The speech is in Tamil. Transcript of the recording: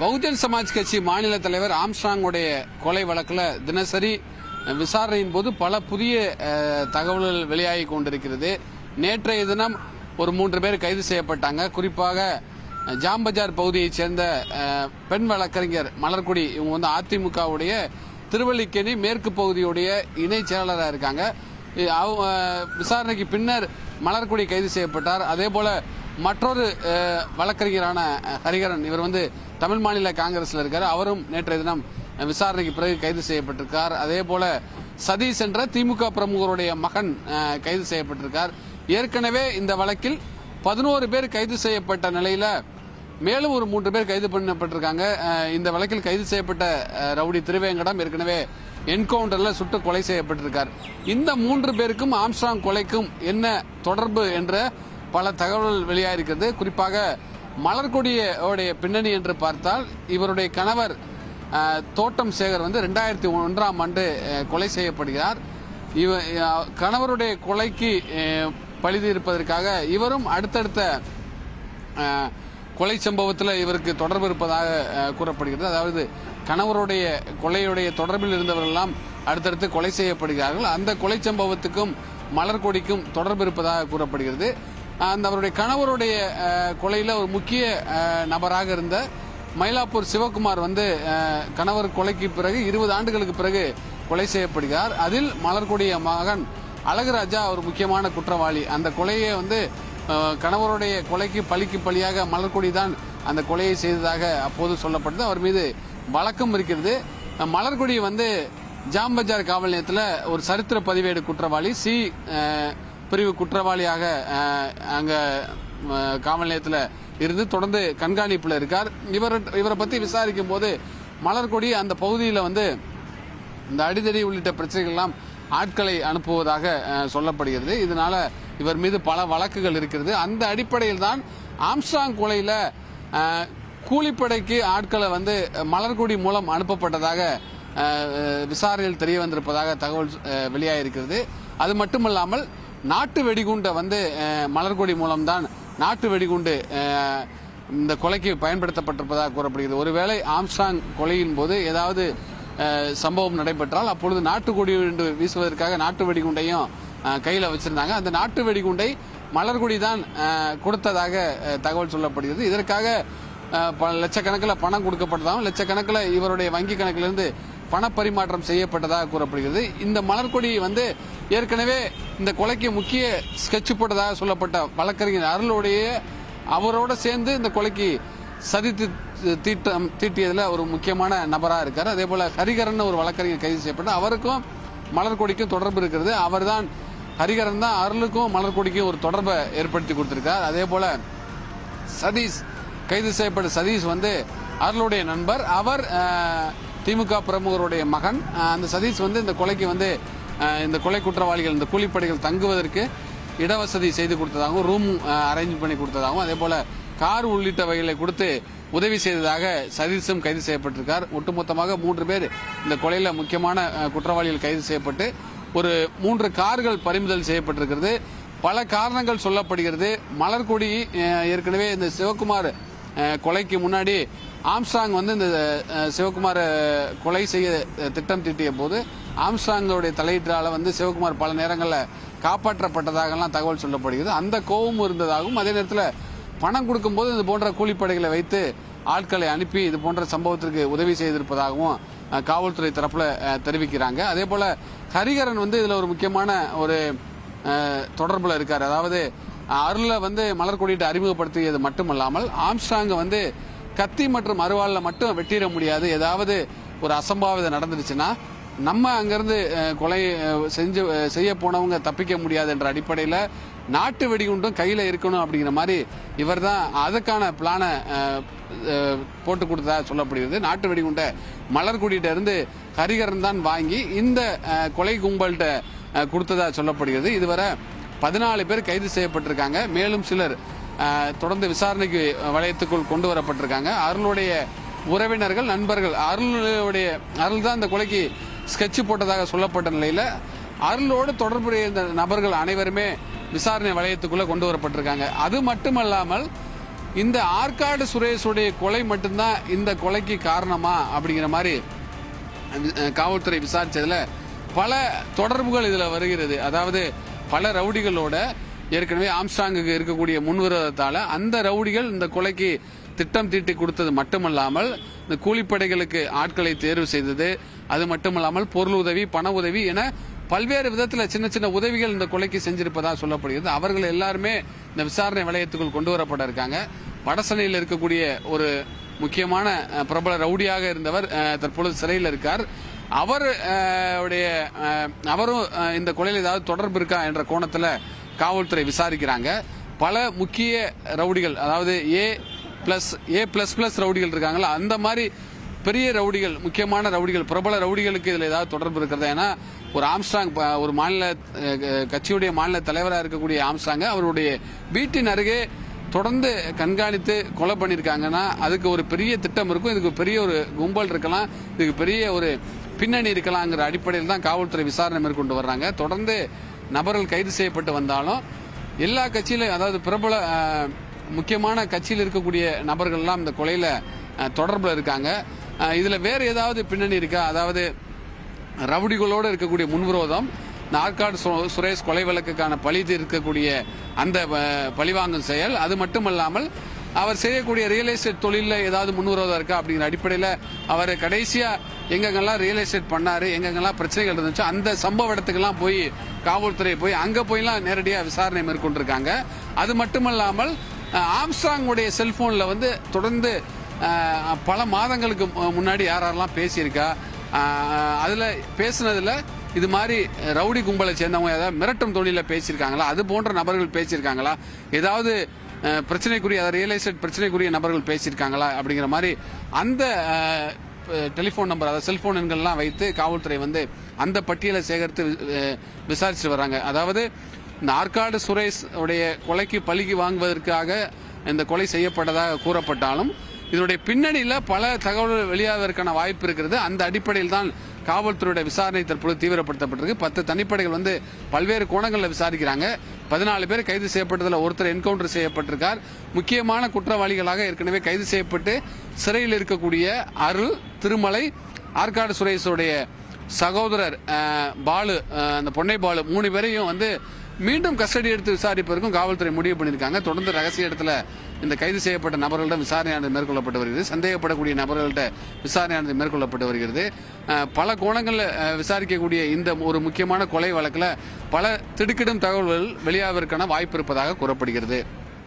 பகுஜன் சமாஜ் கட்சி மாநில தலைவர் ஆம்ஸ்ட்ராங்குடைய கொலை வழக்கில் தினசரி விசாரணையின் போது பல புதிய தகவல்கள் வெளியாகி கொண்டிருக்கிறது. நேற்றைய தினம் ஒரு 3 பேர் கைது செய்யப்பட்டாங்க. குறிப்பாக ஜாம்பஜார் பகுதியைச் சேர்ந்த பெண் வழக்கறிஞர் மலர்கொடி, இவங்க வந்து அதிமுகவுடைய திருவல்லிக்கேணி மேற்கு பகுதியுடைய இணை செயலாளராக இருக்காங்க. விசாரணைக்கு பின்னர் மலர்கொடி கைது செய்யப்பட்டார். அதே போல மற்றொரு வழக்கறிஞரான ஹரிகரன், இவர் வந்து தமிழ் மாநில காங்கிரஸ்ல இருக்காரு, அவரும் நேற்றைய தினம் விசாரணைக்கு பிறகு கைது செய்யப்பட்டிருக்கார். அதே போல சதீஷ் என்ற திமுக பிரமுகருடைய மகன் கைது செய்யப்பட்டிருக்கார். ஏற்கனவே இந்த வழக்கில் 11 பேர் கைது செய்யப்பட்ட நிலையில மேலும் ஒரு 3 பேர் கைது பண்ணப்பட்டிருக்காங்க. இந்த வழக்கில் கைது செய்யப்பட்ட ரவுடி திருவேங்கடம் ஏற்கனவே என்கவுண்டர்ல சுட்டு கொலை செய்யப்பட்டிருக்கார். இந்த 3 பேருக்கும் ஆம்ஸ்ட்ராங் கொலைக்கும் என்ன தொடர்பு என்ற பல தகவல்கள் வெளியாயிருக்கிறது. குறிப்பாக மலர்கொடியோடைய பின்னணி என்று பார்த்தால், இவருடைய கணவர் தோட்டம் சேகர் வந்து 2001ஆம் ஆண்டு கொலை செய்யப்படுகிறார். கணவருடைய கொலைக்கு பழிது இருப்பதற்காக இவரும் அடுத்தடுத்த கொலை சம்பவத்தில் இவருக்கு தொடர்பு இருப்பதாக கூறப்படுகிறது. அதாவது கணவருடைய கொலையுடைய தொடர்பில் இருந்தவர்களெல்லாம் அடுத்தடுத்து கொலை செய்யப்படுகிறார்கள். அந்த கொலை சம்பவத்துக்கும் மலர்கொடிக்கும் தொடர்பு இருப்பதாக கூறப்படுகிறது. அவருடைய கணவருடைய கொலையில் ஒரு முக்கிய நபராக இருந்த மயிலாப்பூர் சிவகுமார் வந்து கணவர் கொலைக்கு பிறகு 20 ஆண்டுகளுக்கு பிறகு கொலை செய்யப்படுகிறார். அதில் மலர்கொடிய மகன் அழகுராஜா ஒரு முக்கியமான குற்றவாளி. அந்த கொலையை வந்து கணவருடைய கொலைக்கு பழிக்கு பழியாக மலர்கொடி தான் அந்த கொலையை செய்ததாக அப்போது சொல்லப்பட்டது. அவர் மீது வழக்கம் இருக்கிறது. மலர்கொடி வந்து ஜாம்பஜார் காவல் நிலையத்தில் ஒரு சரித்திர பதிவேடு குற்றவாளி, சி பிரிவு குற்றவாளியாக அங்க காவல் நிலையத்தில் இருந்து தொடர்ந்து கண்காணிப்பில் இருக்கார். இவரை பத்தி விசாரிக்கும் போது மலர்கொடி அந்த பகுதியில் வந்து இந்த அடிதடி உள்ளிட்ட பிரச்சனைகள் எல்லாம் ஆட்களை அனுப்புவதாக சொல்லப்படுகிறது. இதனால இவர் மீது பல வழக்குகள் இருக்கிறது. அந்த அடிப்படையில் தான் ஆம்ஸ்ட்ராங் கொலையில கூலிப்படைக்கு ஆட்களை வந்து மலர்கொடி மூலம் அனுப்பப்பட்டதாக விசாரணையில் தெரிய வந்திருப்பதாக தகவல் வெளியாகிருக்கிறது. அது மட்டுமல்லாமல் நாட்டு வெடிகுண்டை வந்து மலர்கொடி மூலம்தான் நாட்டு வெடிகுண்டு இந்த கொலைக்கு பயன்படுத்தப்பட்டிருப்பதாக கூறப்படுகிறது. ஒருவேளை ஆம்ஸ்ட்ராங் கொலையின் போது ஏதாவது சம்பவம் நடைபெற்றால் அப்பொழுது நாட்டு கொடி வீசுவதற்காக நாட்டு வெடிகுண்டையும் கையில் வச்சிருந்தாங்க. அந்த நாட்டு வெடிகுண்டை மலர்கொடி தான் கொடுத்ததாக தகவல் சொல்லப்படுகிறது. இதற்காக லட்சக்கணக்கில் பணம் கொடுக்கப்பட்டதாகவும் லட்சக்கணக்கில் இவருடைய வங்கி கணக்கிலிருந்து பணப்பரிமாற்றம் செய்யப்பட்டதாக கூறப்படுகிறது. இந்த மலர்கொடி வந்து ஏற்கனவே இந்த கொலைக்கு முக்கிய ஸ்கெட்ச் போட்டதாக சொல்லப்பட்ட வழக்கறிஞர் அருளுடைய அவரோட சேர்ந்து இந்த கொலைக்கு சதி தீட்டியதில் ஒரு முக்கியமான நபராக இருக்கார். அதே போல ஹரிகரன் ஒரு வழக்கறிஞர் கைது செய்யப்பட்ட அவருக்கும் மலர்கொடிக்கும் தொடர்பு இருக்கிறது. அவர் தான் ஹரிகரன் தான் அருளுக்கும் மலர்கொடிக்கும் ஒரு தொடர்பை ஏற்படுத்தி கொடுத்திருக்கார். அதே போல சதீஷ் கைது செய்யப்பட்ட சதீஷ் வந்து அருளுடைய நண்பர். அவர் திமுக பிரமுகருடைய மகன். அந்த சதீஷ் வந்து இந்த கொலைக்கு வந்து இந்த கொலை குற்றவாளிகள் இந்த கூலிப்படைகள் தங்குவதற்கு இடவசதி செய்து கொடுத்ததாகவும் ரூம் அரேஞ்ச் பண்ணி கொடுத்ததாகவும் அதே போல கார் உள்ளிட்டவைகளை கொடுத்து உதவி செய்ததாக சதீஷும் கைது செய்யப்பட்டிருக்கார். ஒட்டுமொத்தமாக 3 பேர் இந்த கொலையில முக்கியமான குற்றவாளிகள் கைது செய்யப்பட்டு ஒரு 3 கார்கள் பறிமுதல் செய்யப்பட்டிருக்கிறது. பல காரணங்கள் சொல்லப்படுகிறது. மலர்கொடி ஏற்கனவே இந்த சிவகுமார் கொலைக்கு முன்னாடி ஆம்ஸ்ட்ராங் வந்து இந்த சிவகுமார் கொலை செய்ய திட்டம் தீட்டிய போது ஆம்ஸ்ட்ராங்கோடைய தலையீட்டால வந்து சிவகுமார் பல நேரங்களில் காப்பாற்றப்பட்டதாகலாம் தகவல் சொல்லப்படுகிறது. அந்த கோபமும் இருந்ததாகவும் அதே நேரத்தில் பணம் கொடுக்கும்போது இது போன்ற கூலிப்படைகளை வைத்து ஆட்களை அனுப்பி இது போன்ற சம்பவத்திற்கு உதவி செய்திருப்பதாகவும் காவல்துறை தரப்புல தெரிவிக்கிறாங்க. அதே போல ஹரிகரன் வந்து இதுல ஒரு முக்கியமான ஒரு தொடர்புல இருக்காரு. அதாவது அருளை வந்து மலர்கொடிட்டு அறிமுகப்படுத்தியது மட்டுமல்லாமல் ஆம்ஸ்ட்ராங்க வந்து கத்தி மற்றும் அருவாள்ல மட்டும் வெட்டிட முடியாது. ஏதாவது ஒரு அசம்பாவிதம் நடந்துருச்சுன்னா நம்ம அங்கிருந்து கொலை செய்ய போனவங்க தப்பிக்க முடியாது என்ற அடிப்படையில் நாட்டு வெடிகுண்டும் கையில் இருக்கணும் அப்படிங்கிற மாதிரி இவர் தான் அதுக்கான பிளானை போட்டு கொடுத்ததா சொல்லப்படுகிறது. நாட்டு வெடிகுண்டை மலர்கொடியிட்ட இருந்து ஹரிகரன் தான் வாங்கி இந்த கொலை கும்பல்கிட்ட கொடுத்ததா சொல்லப்படுகிறது. இதுவரை 14 பேர் கைது செய்யப்பட்டிருக்காங்க. மேலும் சிலர் தொடர்ந்து விசாரணைக்கு வளையத்துக்குள் கொண்டு வரப்பட்டிருக்காங்க. அருளுடைய உறவினர்கள் நண்பர்கள் அருள் தான் இந்த கொலைக்கு ஸ்கெட்ச் போட்டதாக சொல்லப்பட்ட நிலையில அருளோடு தொடர்புடைய நபர்கள் அனைவருமே விசாரணை வளையத்துக்குள்ள கொண்டு வரப்பட்டிருக்காங்க. அது மட்டுமல்லாமல் இந்த ஆற்காடு சுரேஷுடைய கொலை மட்டும்தான் இந்த கொலைக்கு காரணமா அப்படிங்கிற மாதிரி காவல்துறை விசாரிச்சதுல பல தொடர்புகள் இதுல வருகிறது. அதாவது பல ரவுடிகளோட ஏற்கனவே ஆம்ஸ்ட்ராங்குக்கு இருக்கக்கூடிய முன்விரோதத்தால அந்த ரவுடிகள் இந்த கொலைக்கு திட்டம் தீட்டி கொடுத்தது மட்டுமல்லாமல் இந்த கூலிப்படைகளுக்கு ஆட்களை தேர்வு செய்தது, அது மட்டுமல்லாமல் பொருள் உதவி, பண உதவி என பல்வேறு விதத்தில் சின்ன சின்ன உதவிகள் இந்த கொலைக்கு செஞ்சிருப்பதாக சொல்லப்படுகிறது. அவர்கள் எல்லாருமே இந்த விசாரணை வளையத்துக்குள் கொண்டு வரப்பட இருக்காங்க. வடசென்னையில் இருக்கக்கூடிய ஒரு முக்கியமான பிரபல ரவுடியாக இருந்தவர் தற்பொழுது சிறையில் இருக்கார். அவரும் இந்த கொலையில் ஏதாவது தொடர்பு இருக்கா என்ற கோணத்தில் காவல்துறை விசாரிக்கிறாங்க. பல முக்கிய ரவுடிகள், அதாவது A++ ரவுடிகள் இருக்காங்களா, அந்த மாதிரி பெரிய ரவுடிகள், முக்கியமான ரவுடிகள், பிரபல ரவுடிகளுக்கு இதில் ஏதாவது தொடர்பு இருக்கிறதா? ஏன்னா ஒரு ஆம்ஸ்ட்ராங் ஒரு மாநில கட்சியுடைய மாநில தலைவராக இருக்கக்கூடிய ஆம்ஸ்ட்ராங் அவருடைய வீட்டின் அருகே தொடர்ந்து கண்காணித்து கொலை பண்ணியிருக்காங்கன்னா அதுக்கு ஒரு பெரிய திட்டம் இருக்கும், இதுக்கு பெரிய ஒரு கும்பல் இருக்கலாம், இதுக்கு பெரிய ஒரு பின்னணி இருக்கலாங்கிற அடிப்படையில் தான் காவல்துறை விசாரணை மேற்கொண்டு வர்றாங்க. தொடர்ந்து நபர்கள் கைது செய்யப்பட்டு வந்தாலும் எல்லா கட்சியிலும், அதாவது பிரபல முக்கியமான கட்சியில் இருக்கக்கூடிய நபர்கள் எல்லாம் இந்த கொலையில தொடர்புல இருக்காங்க. இதுல வேற ஏதாவது பின்னணி இருக்கா? அதாவது ரவுடிகளோடு இருக்கக்கூடிய முன்விரோதம், ஆற்காடு சுரேஷ் கொலை வழக்குக்கான பழி தீர்க்கக்கூடிய அந்த பழிவாங்கும் செயல், அது மட்டுமல்லாமல் அவர் செய்யக்கூடிய ரியல் எஸ்டேட் தொழிலில் ஏதாவது முன்விரோதம் இருக்கா அப்படிங்கிற அடிப்படையில் அவர் கடைசியா எங்கெங்கெல்லாம் ரியல் எஸ்டேட் பண்ணாரு, எங்கெங்கெல்லாம் பிரச்சனைகள் இருந்துச்சோ அந்த சம்பவ இடத்துக்கெல்லாம் போய் காவல்துறை போய் அங்க போயெல்லாம் நேரடியாக விசாரணை மேற்கொண்டிருக்காங்க. அது மட்டுமல்லாமல் ஆம்ஸ்ட்ராங்குடைய செல்போன்ல வந்து தொடர்ந்து பல மாதங்களுக்கு முன்னாடி யாரெல்லாம் பேசியிருக்கா, அதுல பேசுனதுல இது மாதிரி ரவுடி கும்பலை சேர்ந்தவங்க ஏதாவது மிரட்டும் தொழில பேசியிருக்காங்களா, அது போன்ற நபர்கள் பேசியிருக்காங்களா, ஏதாவது பிரச்சனைக்குரிய ரியல் எஸ்டேட் பிரச்சனைக்குரிய நபர்கள் பேசியிருக்காங்களா அப்படிங்கிற மாதிரி அந்த டெலிபோன் நம்பர், அதாவது செல்போன் எண்கள்லாம் வைத்து காவல்துறை வந்து அந்த பட்டியலை சேகரித்து விசாரிச்சு வர்றாங்க. அதாவது இந்த ஆற்காடு சுரேஷ் உடைய கொலைக்கு பழிக்கு வாங்குவதற்காக இந்த கொலை செய்யப்பட்டதாக கூறப்பட்டாலும் இதனுடைய பின்னணியில் பல தகவல்கள் வெளியாவதற்கான வாய்ப்பு இருக்கிறது. அந்த அடிப்படையில் தான் காவல்துறையுடைய விசாரணை தற்போது தீவிரப்படுத்தப்பட்டிருக்கு. 10 தனிப்படைகள் வந்து பல்வேறு கோணங்களில் விசாரிக்கிறாங்க. 14 பேர் கைது செய்யப்பட்டதில் ஒருத்தர் என்கவுண்டர் செய்யப்பட்டிருக்கார். முக்கியமான குற்றவாளிகளாக ஏற்கனவே கைது செய்யப்பட்டு சிறையில் இருக்கக்கூடிய அருள், திருமலை, ஆற்காடு சுரேஷுடைய சகோதரர் பாலு, அந்த பொன்னை பாலு, 3 பேரையும் வந்து மீண்டும் கஸ்டடி எடுத்து விசாரிப்பதற்கும் காவல்துறை முடிவு பண்ணியிருக்காங்க. தொடர்ந்து ரகசிய இடத்துல இந்த கைது செய்யப்பட்ட நபர்களிடம் விசாரணையானது மேற்கொள்ளப்பட்டு வருகிறது. சந்தேகப்படக்கூடிய நபர்கள்ட்ட விசாரணையானது மேற்கொள்ளப்பட்டு வருகிறது. பல கோணங்களில் விசாரிக்கக்கூடிய இந்த ஒரு முக்கியமான கொலை வழக்கில் பல திடுக்கிடும் தகவல்கள் வெளியாவதற்கான வாய்ப்பு இருப்பதாக கூறப்படுகிறது.